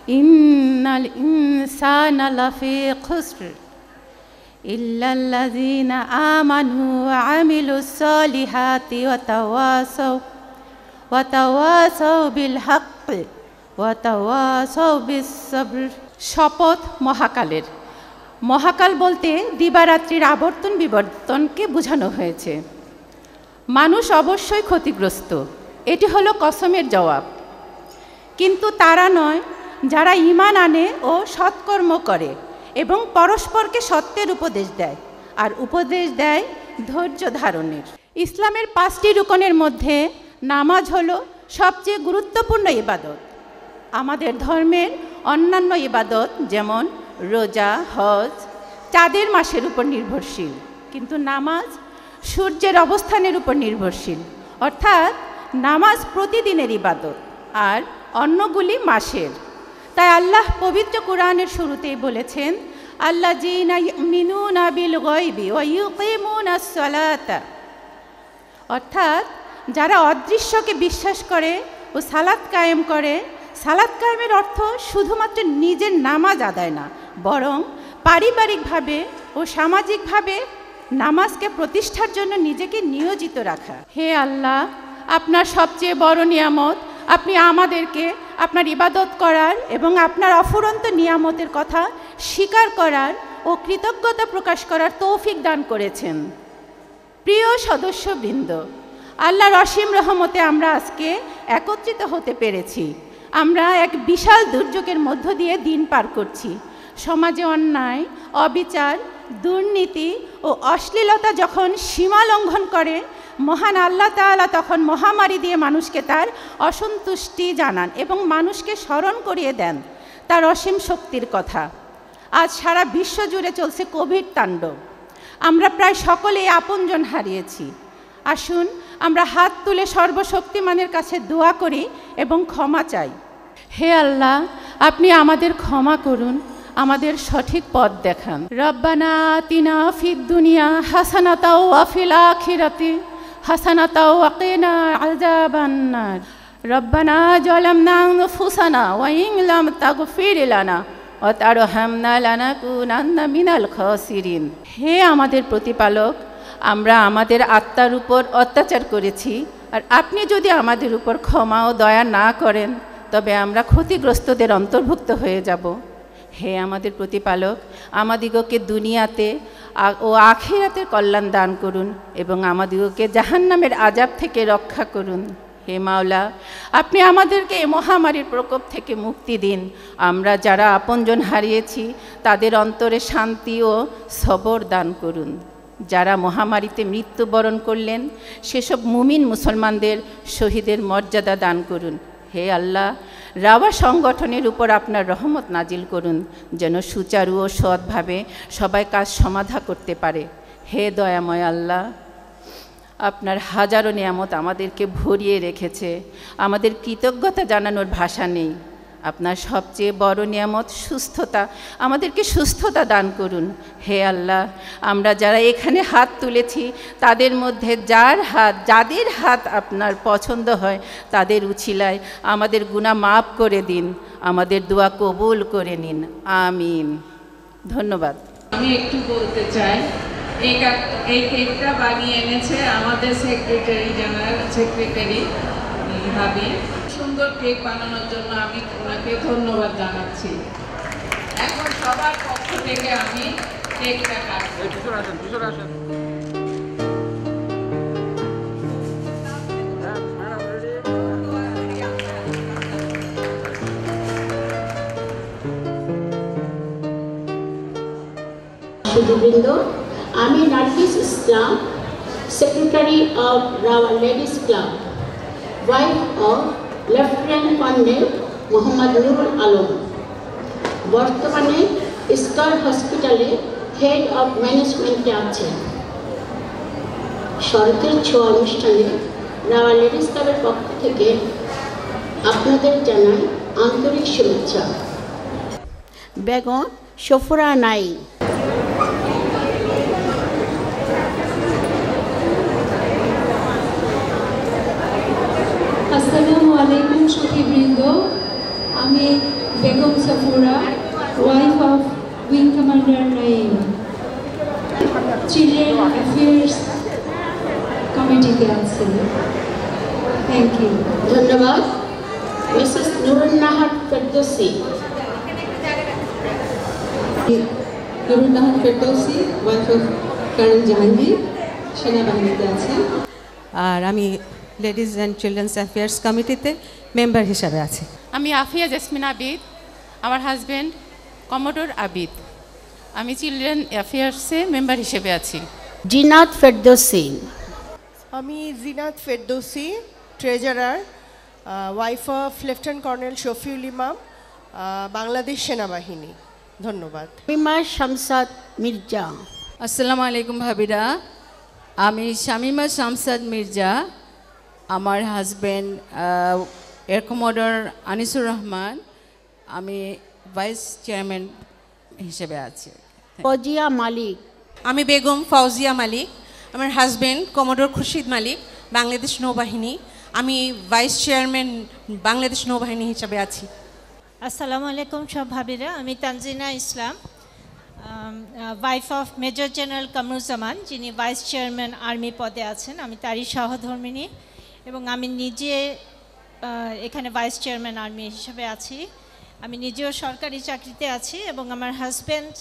ইন্নাল ইনসানা লাফি খুসর ইল্লাল্লাযীনা আমানু ওয়া আমিলুস সলিহাতি ওয়া তাওয়াসাউ বিল হাক্কি ওয়া তাওয়াসাউ বিস সবর। শপথ মহাকালের। মহাকাল বলতে দিবারাত্রির আবর্তন বিবর্তনকে বোঝানো হয়েছে। মানুষ অবশ্যই ক্ষতিগ্রস্ত, এটি হলো কসমের জবাব। কিন্তু তারা নয় যারা ঈমান আনে ও সৎকর্ম করে এবং পরস্পরকে সত্যের উপদেশ দেয়, আর উপদেশ দেয় ধৈর্য ধারণের। ইসলামের 5টি রুকনের মধ্যে নামাজ হলো সবচেয়ে গুরুত্বপূর্ণ ইবাদত। আমাদের ধর্মের অন্যান্য ইবাদত যেমন রোজা, হজ চাঁদের মাসের উপর নির্ভরশীল, কিন্তু নামাজ সূর্যের অবস্থানের উপর নির্ভরশীল। অর্থাৎ নামাজ প্রতিদিনের ইবাদত আর অন্যগুলি মাসের। তাই আল্লাহ পবিত্র কোরআনের শুরুতেই বলেছেন, আল্লাযীনা ইউমিনুনা বিল গায়বি ওয়া ইউকিমুনাস সালাতা। অর্থাৎ যারা অদৃশ্যকে বিশ্বাস করে ও সালাত কায়েম করে। সালাত কায়েমের অর্থ শুধুমাত্র নিজের নামাজ আদায় না, বরং পারিবারিকভাবে ও সামাজিকভাবে নামাজকে প্রতিষ্ঠার জন্য নিজেকে নিয়োজিত রাখা। হে আল্লাহ, আপনার সবচেয়ে বড় নিয়ামত আপনি আমাদেরকে আপনার ইবাদত করার এবং আপনার অফুরন্ত নিয়ামতের কথা স্বীকার করার ও কৃতজ্ঞতা প্রকাশ করার তৌফিক দান করেছেন। প্রিয় সদস্যবৃন্দ, আল্লাহর অসীম রহমতে আমরা আজকে একত্রিত হতে পেরেছি। আমরা এক বিশাল দুর্যোগের মধ্য দিয়ে দিন পার করছি। সমাজে অন্যায়, অবিচার, দুর্নীতি ও অশ্লীলতা যখন সীমা লঙ্ঘন করে, মহান আল্লাহ তাআলা তখন মহামারী দিয়ে মানুষকে তার অসন্তুষ্টি জানান এবং মানুষকে স্মরণ করিয়ে দেন তার অসীম শক্তির কথা। আজ সারা বিশ্ব জুড়ে চলছে কোভিড তাণ্ডব। আমরা প্রায় সকলেই আপনজন হারিয়েছি। আসুন আমরা হাত তুলে সর্বশক্তিমানের কাছে দোয়া করি এবং ক্ষমা চাই। হে আল্লাহ, আপনি আমাদের ক্ষমা করুন, আমাদের সঠিক পথ দেখান। রব্বানা আতিনা ফিদ দুনিয়া হাসানাতাও ওয়া ফিল আখিরাতি হাসানাতাও ওয়া কিনা আযাবান নার। রব্বানা যালামনা আনফুসানা ওয়া ইন লাম তাগফির লানা ওয়া তারহামনা লানাকুনান্না মিনাল খাসিরিন। হে আমাদের প্রতিপালক, আমরা আমাদের আত্মার উপর অত্যাচার করেছি, আর আপনি যদি আমাদের উপর ক্ষমা ও দয়া না করেন তবে আমরা ক্ষতিগ্রস্তদের অন্তর্ভুক্ত হয়ে যাব। হে আমাদের প্রতিপালক, আমাদিগকে দুনিয়াতে ও আখিরাতের কল্যাণ দান করুন এবং আমাদিগকে জাহান্নামের আযাব থেকে রক্ষা করুন। হে মাওলা, আপনি আমাদেরকে এই মহামারীর প্রকোপ থেকে মুক্তি দিন। আমরা যারা আপনজন হারিয়েছি তাদের অন্তরে শান্তি ও সবর দান করুন। যারা মহামারীতে মৃত্যুবরণ করলেন সেসব মুমিন মুসলমানদের শহীদের মর্যাদা দান করুন। হে আল্লাহ, রাওয়া সংগঠনের উপর আপনার রহমত নাজিল করুন, যেন সুচারু ও সৎভাবে সবাই কাজ সমাধা করতে পারে। হে দয়াময় আল্লাহ, আপনার হাজারো নিয়ামত আমাদেরকে ভরিয়ে রেখেছে, আমাদের কৃতজ্ঞতা জানানোর ভাষা নেই। আপনার সবচেয়ে বড় নিয়ামত সুস্থতা, আমাদেরকে সুস্থতা দান করুন। হে আল্লাহ, আমরা যারা এখানে হাত তুলেছি তাদের মধ্যে যাদের হাত আপনার পছন্দ হয় তাদের উছিলায় আমাদের গুনাহ মাফ করে দিন, আমাদের দোয়া কবুল করে নিন। আমিন। ধন্যবাদ। আমি একটু বলতে চাই, এই কেকটা বানিয়ে এনেছে আমাদের সেক্রেটারি ভাবি। সুন্দর কেক বানানোর জন্য আমি ওনাকে ধন্যবাদ জানাচ্ছি। এখন সবার পক্ষ থেকে আমি কেকটা কাটবো। সুধীবৃন্দ, আমি নার্গিস ইসলাম, সেক্রেটারি অফ রাওয়া ladies club, wife of lieutenant colonel Mohammad Nurul Alam, বর্তমানে স্কার হসপিটালে হেড অফ ম্যানেজমেন্টে আছেন। শরতের ছোঁয়া অনুষ্ঠানে রাওয়া লেডিস ক্লাবের পক্ষ থেকে আপনাদের জানাই আন্তরিক শুভেচ্ছা। বেগম সফরা নাই। আসসালামু আলাইকুম সুধীবৃন্দ, আমি Begum Safura, wife of Wing Commander Naeem. Children Affairs Committee Council. Thank you. ধন্যবাদ। Mrs Nurunnahar Ferdousi. Nurunnahar Ferdousi, wife of kernel Jahangir, সেনাবাহিনীতে আছেন। আর আমি লেডিজ অ্যান্ড চিলড্রেন্স অ্যাফেয়ার্স কমিটিতে মেম্বার হিসাবে আছি। আমি আফিয়া জেসমিন আবিদ, আমার হাজব্যান্ড কমোডোর আবিদ। আমি চিলড্রেন অ্যাফেয়ার্সে মেম্বার হিসেবে আছি। জিনাত ফেরদৌসি। আমি Zinat Ferdousi, treasurer, wife of lieutenant colonel Shafiul Imam, Bangladesh সেনাবাহিনী। ধন্যবাদ। শামিমা শামসাদ মির্জা। আসসালামু আলাইকুম ভাবিরা, আমি শামিমা শামসাদ মির্জা, আমার husband air commodore Anisur Rahman, আমি ভাইস চেয়ারম্যান হিসেবে আছি। ফজিয়া মালিক। আমি বেগম ফৌজিয়া মালিক, আমার হাজব্যান্ড কমোডর খুরশিদ মালিক, বাংলাদেশ নৌবাহিনী, আমি ভাইস চেয়ারম্যান বাংলাদেশ নৌবাহিনী হিসাবে আছি। আসসালামু আলাইকুম সব ভাবিরা, আমি Tanjina Islam, wife of major general Kamruzzaman, যিনি ভাইস চেয়ারম্যান আর্মি পদে আছেন। আমি তারই সহধর্মিণী এবং আমি নিজে এখানে ভাইস চেয়ারম্যান আর্মি হিসেবে আছি। আমি নিজেও সরকারি চাকরিতে আছি এবং আমার হাজব্যান্ড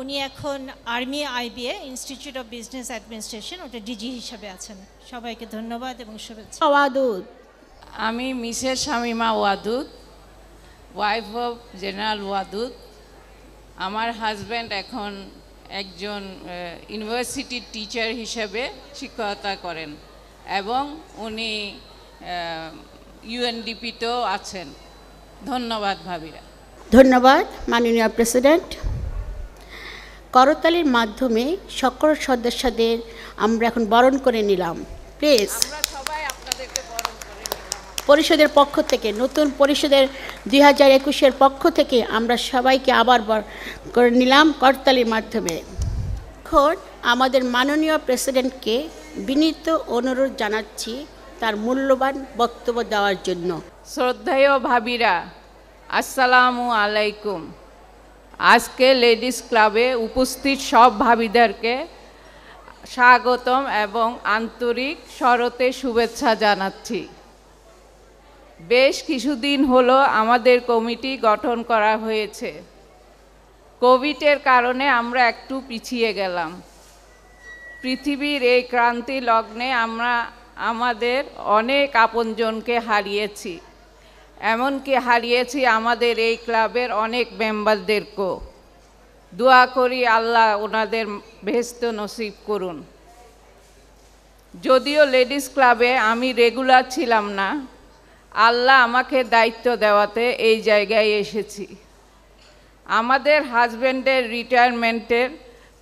উনি এখন army IBA institute of business administration, ওটা ডিজি হিসাবে আছেন। সবাইকে ধন্যবাদ এবং শুভেচ্ছা। ওয়াদুদ। আমি Mrs Shamima Wadud, wife of general Wadud. আমার হাজব্যান্ড এখন একজন ইউনিভার্সিটির টিচার হিসেবে শিক্ষকতা করেন এবং উনি ইউএনডিপিতেও আছেন। ধন্যবাদ ভাবিরা। ধন্যবাদ মাননীয় প্রেসিডেন্ট। করতালির মাধ্যমে সকল সদস্যদের আমরা এখন বরণ করে নিলাম। প্লিজ পরিষদের পক্ষ থেকে, নতুন পরিষদের 2021-এর পক্ষ থেকে আমরা সবাইকে আবার করে নিলাম করতালির মাধ্যমে। এখন আমাদের মাননীয় প্রেসিডেন্টকে বিনীত অনুরোধ জানাচ্ছি তার মূল্যবান বক্তব্য দেওয়ার জন্য। শ্রদ্ধেয় ভাবিরা, আসসালামু আলাইকুম। আজকে লেডিস ক্লাবে উপস্থিত সব ভাবিদেরকে স্বাগতম এবং আন্তরিক স্বরতে শুভেচ্ছা জানাচ্ছি। বেশ কিছুদিন হলো আমাদের কমিটি গঠন করা হয়েছে। কোভিডের কারণে আমরা একটু পিছিয়ে গেলাম। পৃথিবীর এই ক্রান্তি লগ্নে আমরা আমাদের অনেক আপনজনকে হারিয়েছি, এমনকি হারিয়েছি আমাদের এই ক্লাবের অনেক মেম্বারদেরকেও। দোয়া করি আল্লাহ ওনাদের বেহেশত নসিব করুন। যদিও লেডিস ক্লাবে আমি রেগুলার ছিলাম না, আল্লাহ আমাকে দায়িত্ব দেওয়াতে এই জায়গায় এসেছি। আমাদের হাজব্যান্ডের রিটায়ারমেন্টের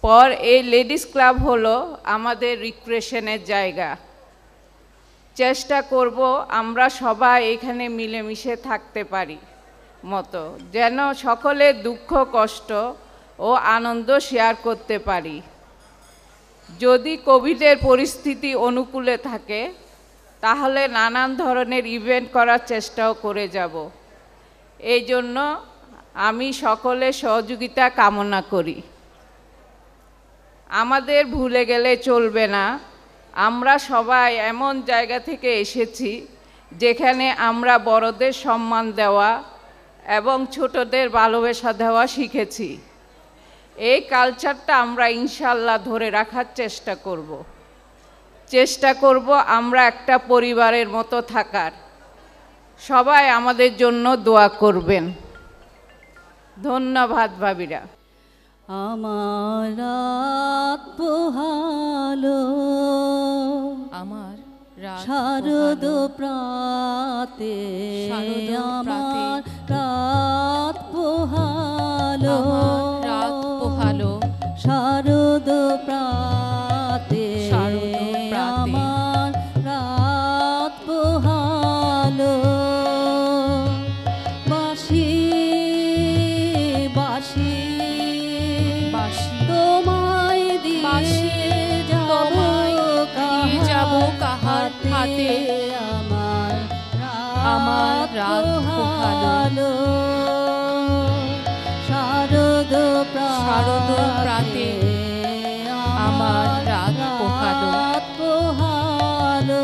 পর এই লেডিস ক্লাব হলো আমাদের রিক্রিয়েশনের জায়গা। চেষ্টা করব আমরা সবাই এখানে মিলেমিশে থাকতে পারি মতো, যেন সকলের দুঃখ কষ্ট ও আনন্দ শেয়ার করতে পারি। যদি কোভিডের পরিস্থিতি অনুকূলে থাকে তাহলে নানান ধরনের ইভেন্ট করার চেষ্টাও করে যাব। এই জন্য আমি সকলের সহযোগিতা কামনা করি। আমাদের ভুলে গেলে চলবে না, আমরা সবাই এমন জায়গা থেকে এসেছি যেখানে আমরা বড়দের সম্মান দেওয়া এবং ছোটদের ভালোবাসা দেওয়া শিখেছি। এই কালচারটা আমরা ইনশাল্লাহ ধরে রাখার চেষ্টা করব আমরা একটা পরিবারের মতো থাকার। সবাই আমাদের জন্য দোয়া করবেন। ধন্যবাদ ভাবিরা। আমার রাত পোহালো, আমার শারদ প্রাতে, আমার রাত পোহালো, শারদ প্রাতে, আমার রাত পোহালো। বাঁশি বাঁশি বাঁশি তোমায় দিয়ে যাব কাহার হাতে, আমার আমার রাত পোহালো শারদ প্রাতে আমার রাত পোহালো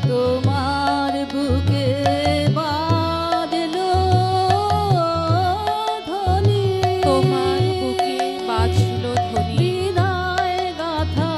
তোমার বুকে বাঁধলো ধ্বনি তোমার বুকে বাজলো ধ্বনি বিদায় গাথা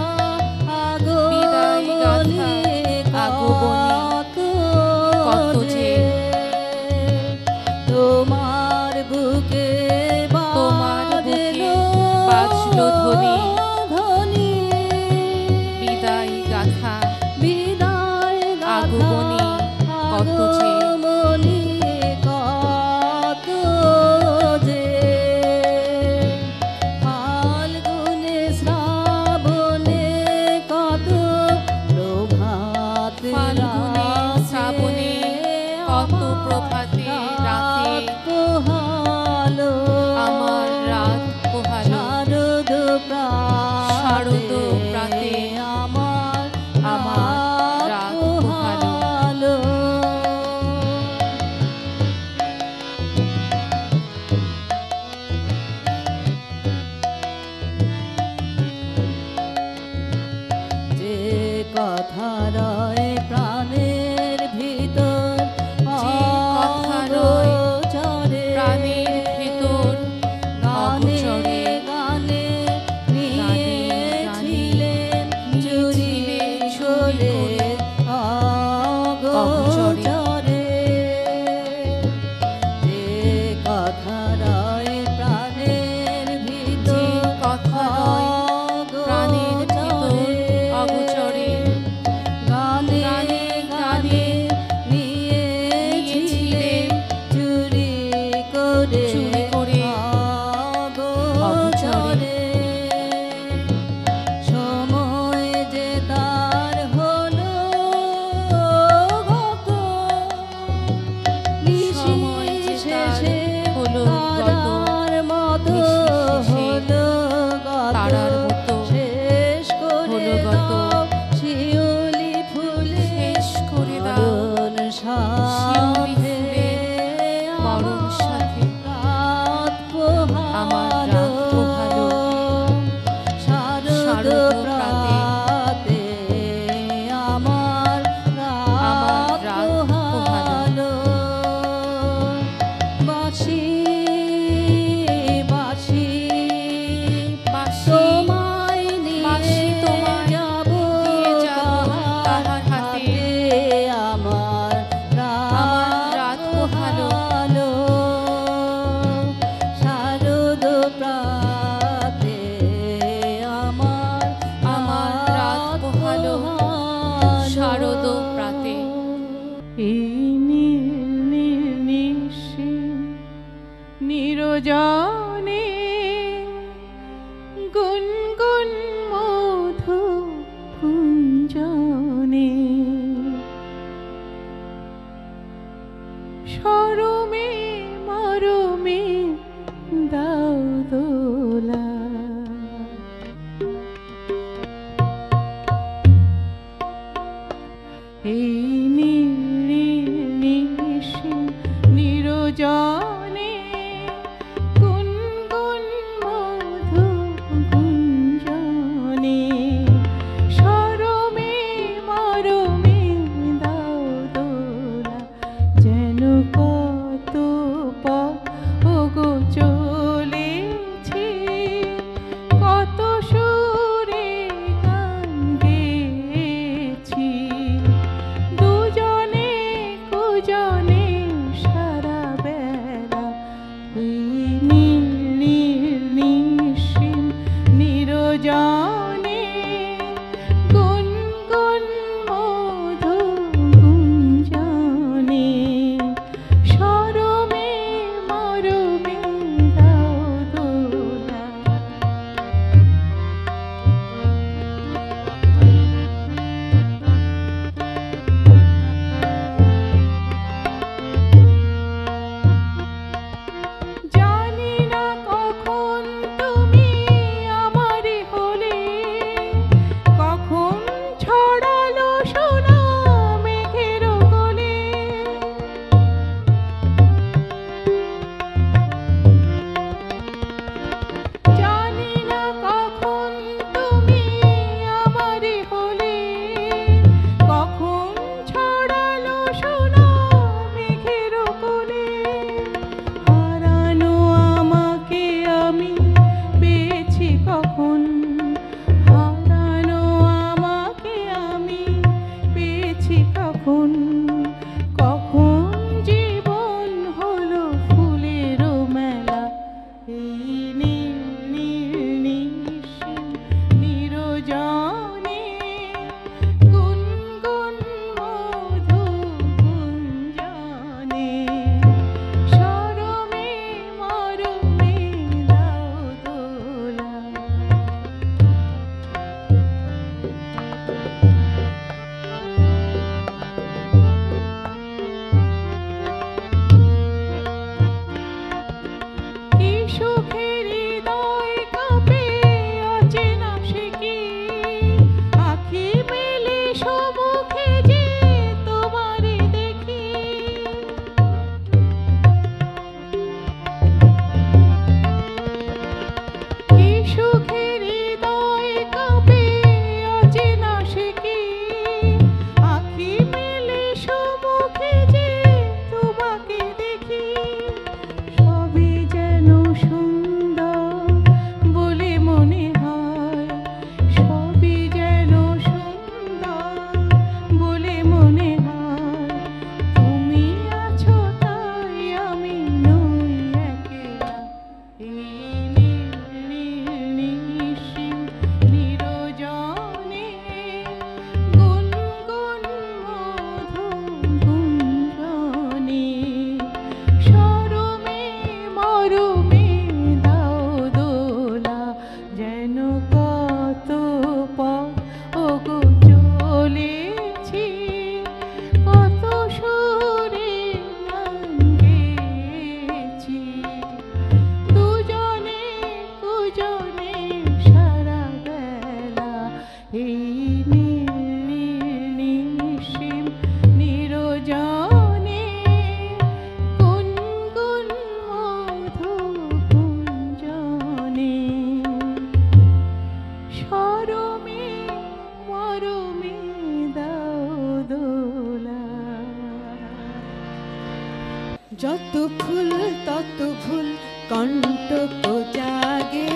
যত ফুল তত ভুল কণ্টক জাগে,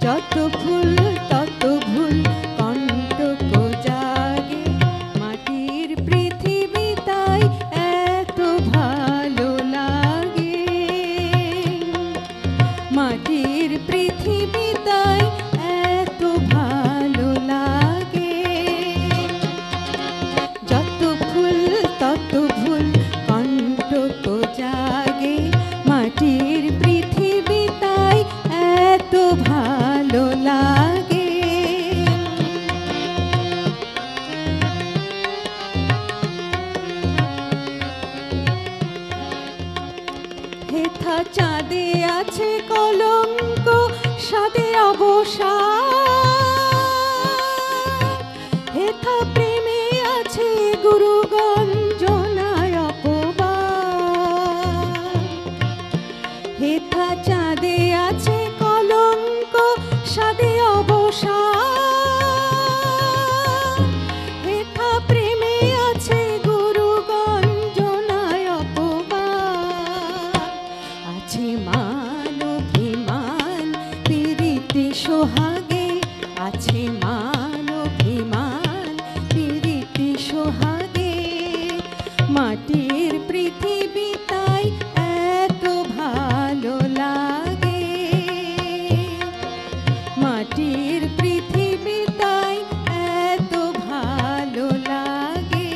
যত ফুল তত ভুল কণ্টক জাগে, মাটির পৃথিবী তাই এত ভালো লাগে, মাটির পৃথিবী তাই এত ভালো লাগে, যত ফুল তত ভুল কণ্টক জাগে, মাটির পৃথিবী তাই এত ভালো লাগে। হেথা চাঁদে আছে কলঙ্ক, সাদে অবসাদ, হেথা প্রেমে আছে গুরু গঞ্জনায় অপবাদ, হেথা চাঁদে আছে কলঙ্ক, সাদে অবসাদ, হেথা প্রেমে আছে গুরু গঞ্জনায় অপবাদ, আছে মান অভিমান প্রীতি সোহাগে, আছে মান অভিমান প্রীতি সোহাগে, মাটির পৃথিবী তাই এত ভালো লাগে, মাটির পৃথিবী তাই এত ভালো লাগে।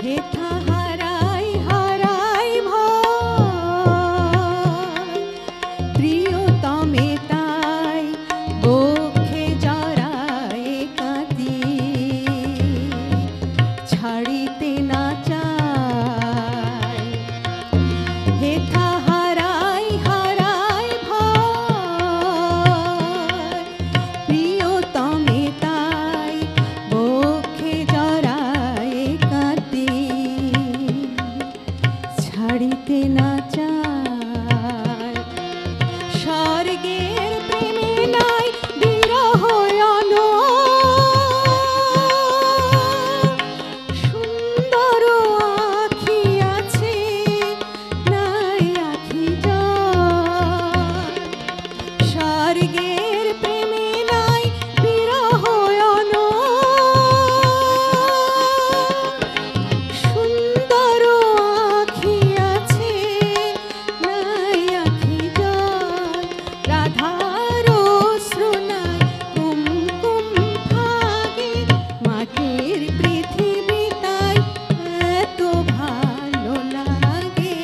হেথা হারাই হারাই ভয়, প্রিয়তমে তাই বক্ষে জড়ায় কাঁদি, ছাড়িতে না চাই, হেথা হারাই হারাই ভয়, প্রিয়তমে তাই বক্ষে জড়ায় কাঁদি, ছাড়িতে না চাই, স্বর্গের প্রেমে নাই বিরহ সুন্দর আখি আছে নাই আখি জল, স্বর্গের প্রেমে নাই বিরহ সুন্দর আখি আছে নাই আখি জল, রাধার শ্রুনায় কুমকুম ভাগে, মাটির পৃথিবী তাই এত ভালো লাগে,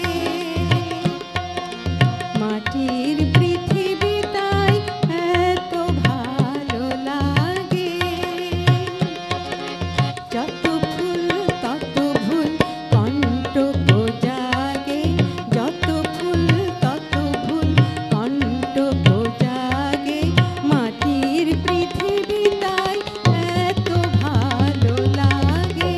মাটির পৃথিবী তাই এত ভালো লাগে, যত ফুল তত ভুল কণ্টক জাগে, যত ফুল তত ভুল কণ্টক জাগে, মাটির পৃথিবী তাই এত ভালো লাগে,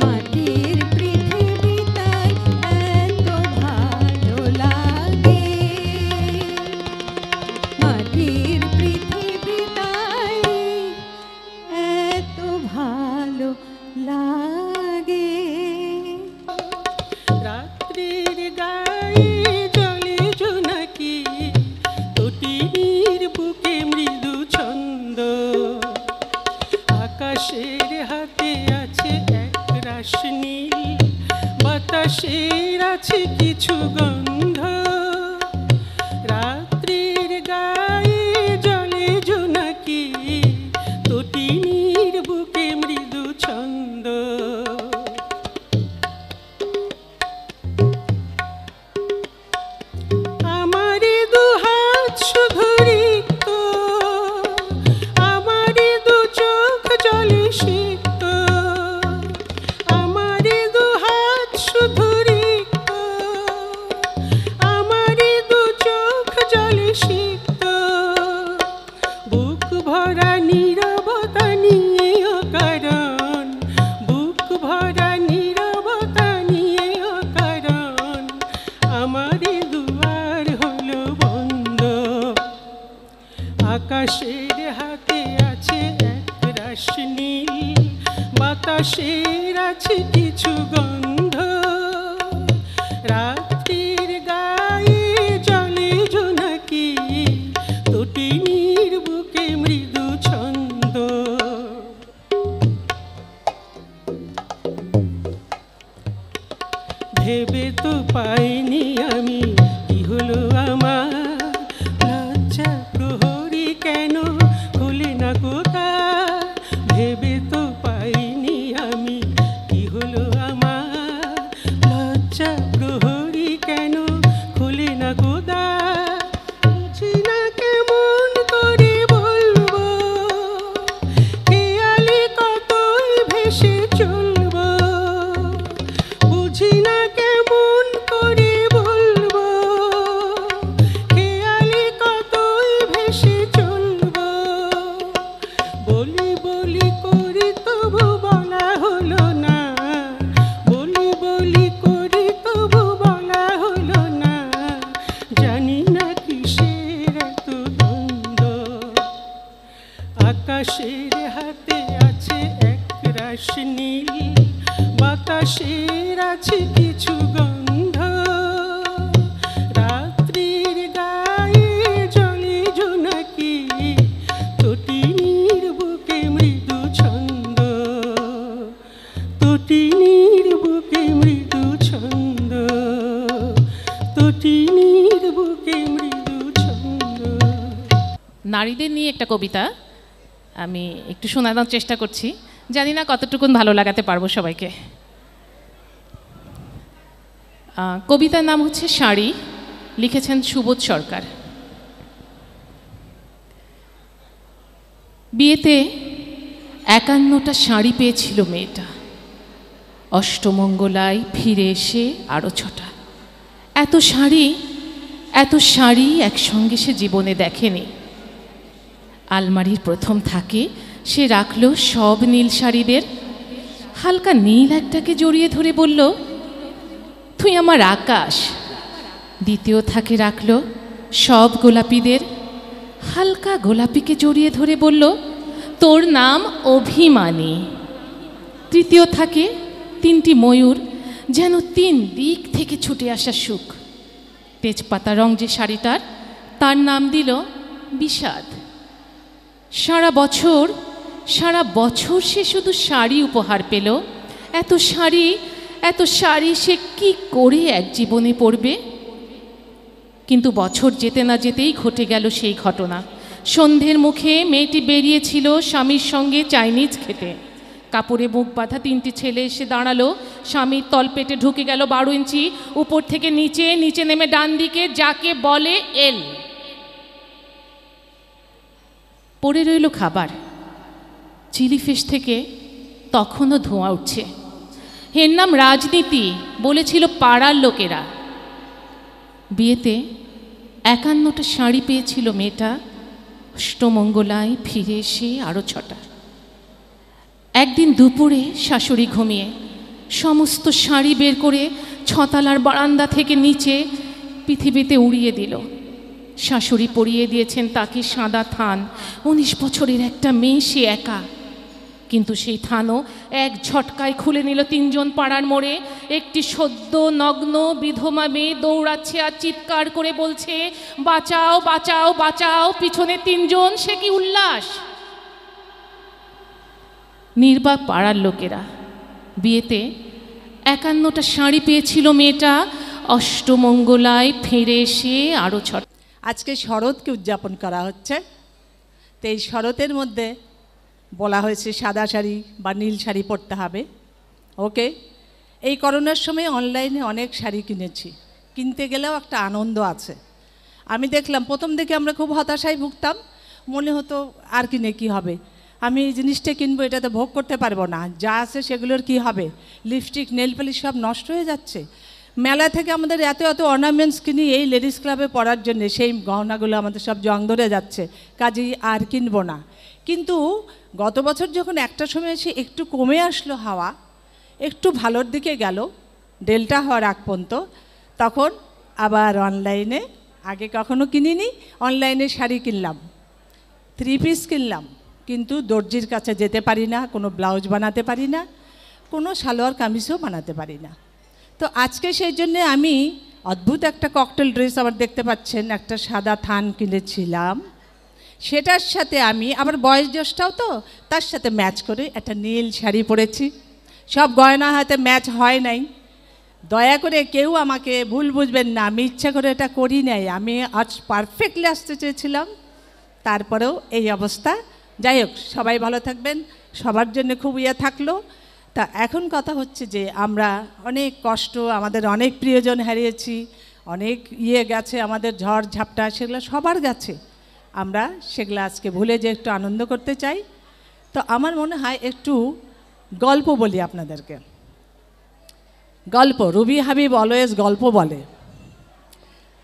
মাটির পৃথিবী তাই এত ভালো লাগে, মাটির পৃথিবী তাই এত ভালো লাগে। রাত্রির গায়ে জলে জোনাকি, তটিনীর বুকে মৃদু ছন্দ, আকাশের হাতে আছে এক রাশ নীল, বাতাসের আছে কিছু গন্ধ, রাত্রির গায়ে জলে জোনাকি, তটিনীর বুকে মৃদু ছন্দ, আমারি দুহাত শুধু রিক্ত, আমারি দু চোখ জলে সিক্ত, আমারি দুহাত শুধু রিক্ত, নীল, বাতাসের আছে কিছু গন্ধ, রাত্রির গায়ে জলে জোনাকি, তটিনীর বুকে মৃদু ছন্দ। ভেবে তো পাইনি আমি কি হলো আমার, লজ্জা প্রহরী কেন খুলে না কোথা। ভেবে তো পাইনি আমি কি হলো আমার, লজ্জা প্রহরী কেন খুলে না কোথা। বুঝি না কেমন করে বলবো, খেয়ালি কতই ভেসে চলবো। বুঝি না কেমন করে বলবো, খেয়ালি কতই ভেসে চলবো। বলি বলি করি তবু বলা হলো না, বলি বলি করি তবু বলা হলো না। জানি না কিসের এত দ্বন্দ্ব, আকাশের হাতে আছে এক রাশ নীল, বাতাসের আছে কিছু গন্ধ, রাত্রির গায়ে জলে জোনাকি, তটিনীর বুকে মৃদু ছন্দ, তটিনীর বুকে মৃদু ছন্দ, তটিনীর বুকে মৃদু ছন্দ। নারীদের নিয়ে একটা কবিতা আমি একটু শোনানোর চেষ্টা করছি, জানি না কতটুকুন ভালো লাগাতে পারবো সবাইকে। কবিতার নাম হচ্ছে শাড়ি, লিখেছেন সুবোধ সরকার। বিয়েতে 51টা শাড়ি পেয়েছিল মেয়েটা, অষ্টমঙ্গলায় ফিরে এসে আরও 6টা। এত শাড়ি একসঙ্গে সে জীবনে দেখেনি। আলমারির প্রথম থাকে সে রাখলো সব নীল শাড়িদের, হালকা নীল একটাকে জড়িয়ে ধরে বলল, তুই আমার আকাশ। দ্বিতীয় থাকে রাখলো সব গোলাপিদের, হালকা গোলাপিকে জড়িয়ে ধরে বলল, তোর নাম অভিমানী। তৃতীয় থাকে 3টি ময়ূর, যেন 3 দিক থেকে ছুটে আসা সুখ। তেজপাতা রং যে শাড়িটার, তার নাম দিল বিষাদ। সারা বছর সে শুধু শাড়ি উপহার পেল। এত শাড়ি সে কি করে এক জীবনে পরবে। কিন্তু বছর যেতে না যেতেই ঘটে গেল সেই ঘটনা। সন্ধ্যের মুখে মেয়েটি বেরিয়েছিল স্বামীর সঙ্গে চাইনিজ খেতে। কাপড়ে মুখ বাঁধা 3টি ছেলে এসে দাঁড়ালো। স্বামীর তলপেটে ঢুকে গেল 12 ইঞ্চি, উপর থেকে নিচে নেমে ডান দিকে, যাকে বলে এল। পড়ে রইল খাবার। চিলি ফিশ থেকে তখনও ধোঁয়া উঠছে। এর নাম রাজনীতি, বলেছিল পাড়ার লোকেরা। বিয়েতে 51টা শাড়ি পেয়েছিল মেয়েটা, অষ্টমঙ্গলায় ফিরে এসে আরও 6টা। একদিন দুপুরে শাশুড়ি ঘুমিয়ে সমস্ত শাড়ি বের করে 6তলার বারান্দা থেকে নিচে পৃথিবীতে উড়িয়ে দিল। শাশুড়ি পরিয়ে দিয়েছেন তাকে সাদা থান। 19 বছরের একটা মেয়ে, সে একা। কিন্তু সেই থানও এক ঝটকায় খুলে নিল 3 জন পাড়ার মোড়ে। একটি সদ্য নগ্ন বিধবা মেয়ে দৌড়াচ্ছে আর চিৎকার করে বলছে, বাঁচাও বাঁচাও বাঁচাও, পিছনে 3 জন। সে কি উল্লাস! নির্বাক পাড়ার লোকেরা। বিয়েতে 51টা শাড়ি পেয়েছিল মেয়েটা, অষ্টমঙ্গলায় ফিরে এসে আরও 6। আজকে শরৎকে উদযাপন করা হচ্ছে। তো এই শরতের মধ্যে বলা হয়েছে সাদা শাড়ি বা নীল শাড়ি পরতে হবে। ওকে, এই করোনার সময় অনলাইনে অনেক শাড়ি কিনেছি, কিনতে গেলেও একটা আনন্দ আছে। আমি দেখলাম প্রথম দিকে আমরা খুব হতাশায় ভুগতাম, মনে হতো আর কিনে কি হবে, আমি এই জিনিসটা কিনবো, এটাতে ভোগ করতে পারবো না, যা আছে সেগুলোর কি হবে, লিপস্টিক নেল পালিশ সব নষ্ট হয়ে যাচ্ছে। মেলা থেকে আমাদের এত অর্নামেন্টস কিনি এই লেডিস ক্লাবে পরার জন্য, সেই গহনাগুলো আমাদের সব জং ধরে যাচ্ছে, কাজেই আর কিনবো না। কিন্তু গত বছর যখন একটা সময় এসে একটু কমে আসলো হাওয়া, একটু ভালোর দিকে গেল ডেল্টা হওয়ার আগ পর্যন্ত, তখন আবার অনলাইনে, আগে কখনো কিনিনি, অনলাইনে শাড়ি কিনলাম, 3 পিস কিনলাম, কিন্তু দর্জির কাছে যেতে পারি না, কোনো ব্লাউজ বানাতে পারি না, কোনো সালোয়ার কামিজও বানাতে পারি না। তো আজকে সেই জন্যে আমি অদ্ভুত একটা ককটেল ড্রেস আবার দেখতে পাচ্ছেন, একটা সাদা থান কিনেছিলাম, সেটার সাথে আমি আবার বয়োজ্যেষ্ঠাও তো, তার সাথে ম্যাচ করে একটা নীল শাড়ি পরেছি। সব গয়না হাতে ম্যাচ হয় নাই, দয়া করে কেউ আমাকে ভুল বুঝবেন না, আমি ইচ্ছা করে এটা করি নাই, আমি আজ পারফেক্টলি আসতে চেয়েছিলাম, তারপরেও এই অবস্থা। যাই হোক, সবাই ভালো থাকবেন, সবার জন্য খুব থাকলো। তা এখন কথা হচ্ছে যে আমরা অনেক কষ্ট, আমাদের অনেক প্রিয়জন হারিয়েছি, অনেক গেছে, আমাদের ঝড় ঝাপটা, সেগুলো সবার গেছে, আমরা সেগুলো আজকে ভুলে যে একটু আনন্দ করতে চাই। তো আমার মনে হয় একটু গল্প বলি আপনাদেরকে। গল্প, রুবি হাবিব অলওয়েজ গল্প বলে।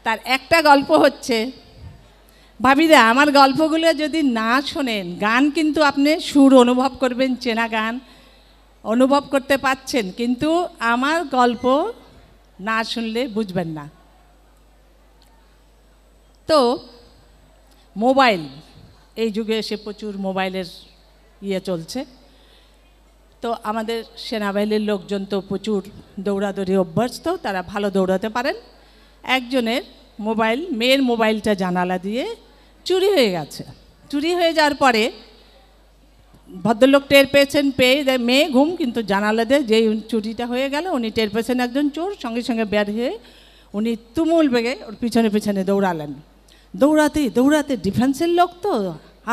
তার একটা গল্প হচ্ছে, ভাবিরা আমার গল্পগুলো যদি না শোনেন, গান কিন্তু আপনি সুর অনুভব করবেন, চেনা গান অনুভব করতে পাচ্ছেন, কিন্তু আমার গল্প না শুনলে বুঝবেন না। তো মোবাইল, এই যুগে এসে প্রচুর মোবাইলের চলছে। তো আমাদের সেনাবাহিনীর লোকজন তো প্রচুর দৌড়াদৌড়ি অভ্যস্ত, তারা ভালো দৌড়াতে পারেন। একজনের মোবাইল, মেয়ের মোবাইলটা জানালা দিয়ে চুরি হয়ে গেছে। চুরি হয়ে যাওয়ার পরে ভদ্রলোক টের পেয়েছেন, পেয়ে মেয়ে ঘুম, কিন্তু জানালা দিয়ে যেই চুরিটা হয়ে গেল উনি টের পেয়েছেন একজন চোর, সঙ্গে সঙ্গে বের হয়ে উনি তুমুল বেগে ওর পিছনে পিছনে দৌড়ালেন। দৌড়াতে দৌড়াতে ডিফেন্সের লোক তো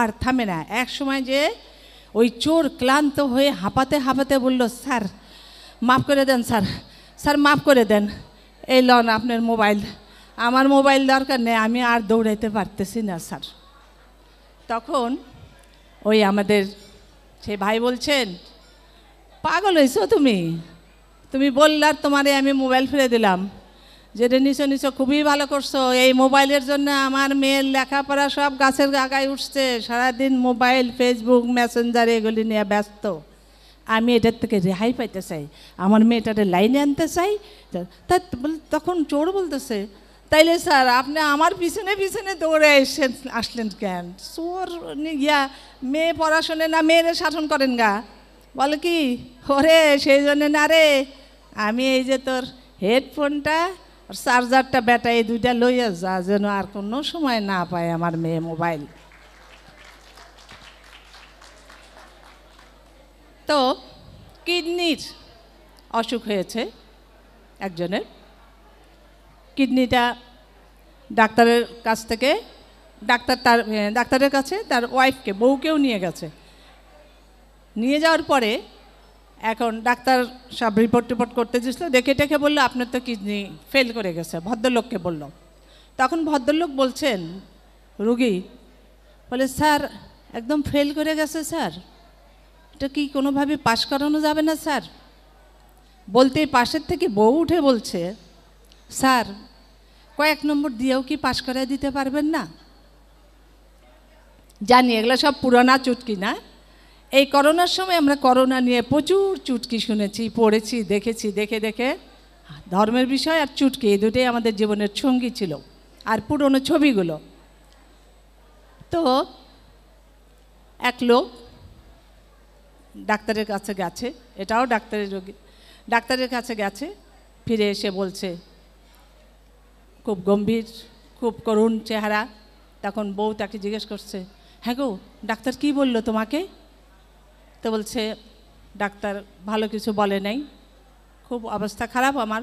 আর থামে না, এক সময় যে ওই চোর ক্লান্ত হয়ে হাঁপাতে হাঁপাতে বলল, স্যার মাফ করে দেন, স্যার স্যার মাফ করে দেন, এই লন আপনার মোবাইল, আমার মোবাইল দরকার নেই, আমি আর দৌড়াইতে পারতেছি না স্যার। তখন ওই আমাদের সেই ভাই বলছেন, পাগল হয়েছো তুমি, তুমি বললে আর তোমারে আমি মোবাইল ফিরে দিলাম, যেটা নিচো নিচো খুবই ভালো করছো, এই মোবাইলের জন্য আমার মেয়ের লেখাপড়া সব গাছের আগায় উঠছে, সারাদিন মোবাইল, ফেসবুক, মেসেঞ্জার এগুলি নিয়ে ব্যস্ত, আমি এটার থেকে রেহাই পাইতে চাই, আমার মেয়েটারে লাইনে আনতে চাই। তখন চোর বলতেছে, তাইলে স্যার আপনি আমার পিছনে পিছনে দৌড়ে আসলেন কেন? চোর মেয়ে পড়াশোনে না মেয়েরে শাসন করেন গা? বলে কি, ওরে সেই জন্যে না রে, আমি এই যে তোর হেডফোনটা আর চার্জারটা ব্যাটা এই দুইটা লইয়া যা, যেন আর কোনো সময় না পায় আমার মেয়ে মোবাইল। তো কিডনির অসুখ হয়েছে একজনের, কিডনিটা ডাক্তারের কাছ থেকে, ডাক্তারের কাছে তার ওয়াইফকে, বউকেও নিয়ে গেছে। নিয়ে যাওয়ার পরে এখন ডাক্তার সব রিপোর্ট করতে দিয়েছিল, দেখে টেখে বললো আপনার তো কিডনি ফেল করে গেছে, ভদ্রলোককে বলল। তখন ভদ্রলোক বলছেন, রুগী বলে, স্যার একদম ফেল করে গেছে স্যার, এটা কি কোনোভাবে পাশ করানো যাবে না স্যার? বলতেই পাশের থেকে বউ উঠে বলছে, স্যার কয়েক নম্বর দিয়েও কি পাশ করে দিতে পারবেন না? জানি এগুলো সব পুরানা চুটকি না, এই করোনার সময় আমরা করোনা নিয়ে প্রচুর চুটকি শুনেছি, পড়েছি, দেখেছি, দেখে দেখে ধর্মের বিষয় আর চুটকি এই দুটোই আমাদের জীবনের সঙ্গী ছিল, আর পুরনো ছবিগুলো। তো এক লোক ডাক্তারের কাছে গেছে, এটাও ডাক্তারের রোগী, ডাক্তারের কাছে গেছে, ফিরে এসে বলছে, খুব গম্ভীর, খুব করুণ চেহারা। তখন বউ তাকে জিজ্ঞেস করছে, হ্যাঁ গো ডাক্তার কি বলল তোমাকে? তো বলছে, ডাক্তার ভালো কিছু বলে নাই, খুব অবস্থা খারাপ আমার,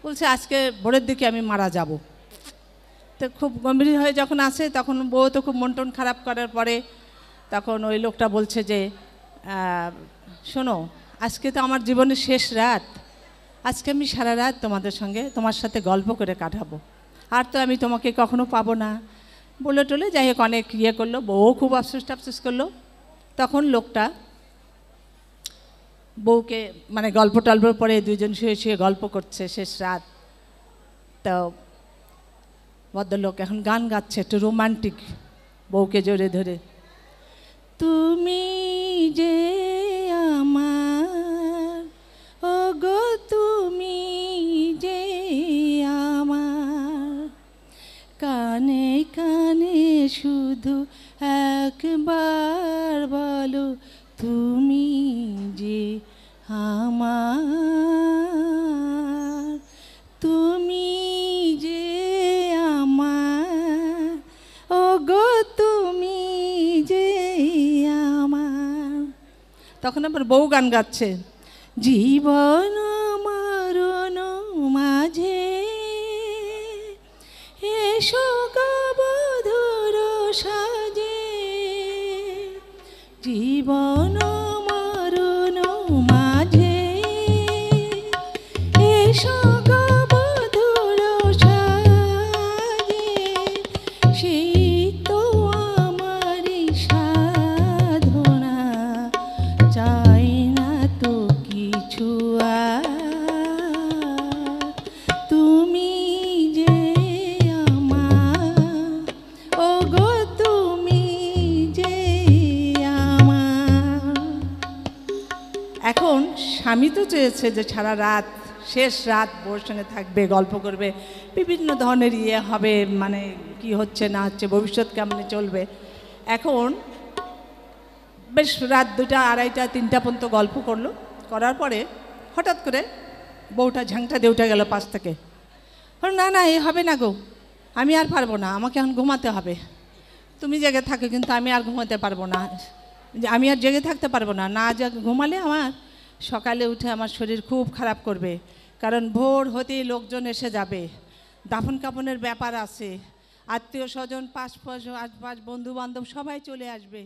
বলছে আজকে ভোরের দিকে আমি মারা যাব। তো খুব গম্ভীর হয়ে যখন আসে, তখন বউ তো খুব মন টন খারাপ করার পরে তখন ওই লোকটা বলছে যে, শোনো আজকে তো আমার জীবনের শেষ রাত, আজকে আমি সারা রাত তোমার সাথে গল্প করে কাটাবো, আর তো আমি তোমাকে কখনো পাবো না বলে টলে, যাই হোক অনেক করলো, বউ খুব আফসোস করলো। তখন লোকটা বউকে মানে গল্প টল্পর পরে দুইজন শুয়ে শুয়ে গল্প করছে শেষ রাত। তো ভদ্রলোক এখন গান গাচ্ছে একটু রোমান্টিক, বউকে জড়িয়ে ধরে, তুমি যে আমার, ও গো তুমি যে আমার, কানে কানে শুধু একবার তুমি যে আমার, তুমি যে আমার, ও গো তুমি যে আমার। তখন আবার বউ গান গাচ্ছে, জীবন মরণ মাঝে এসো গো বধূর সাজে, জীবন মরণ মাঝে এসো গো বধূর সাজে, সেই তো আমারই সাধনা, চাই না তো কিছু আর, তুমি যে আমার, ও গো তুমি যে আমার। এখন স্বামী তো চেয়েছে যে সারা রাত, শেষ রাত বউর সঙ্গে থাকবে, গল্প করবে, বিভিন্ন ধরনের ইয়ে হবে, মানে কি হচ্ছে না হচ্ছে, ভবিষ্যৎ কেমনে চলবে। এখন বেশ রাত 2টা, 2:30, 3টা পর্যন্ত গল্প করলো। করার পরে হঠাৎ করে বউটা ঝাংটা দিয়ে উঠে গেল পাশ থেকে। না না, এ হবে না গো, আমি আর পারবো না, আমাকে এখন ঘুমাতে হবে। তুমি জেগে থাকো, কিন্তু আমি আর ঘুমাতে পারবো না, আমি আর জেগে থাকতে পারবো না, না ঘুমালে আমার সকালে উঠে আমার শরীর খুব খারাপ করবে, কারণ ভোর হতেই লোকজন এসে যাবে, দাফন কাফনের ব্যাপার আছে, আত্মীয় স্বজন, পাশ বন্ধু বান্ধব সবাই চলে আসবে।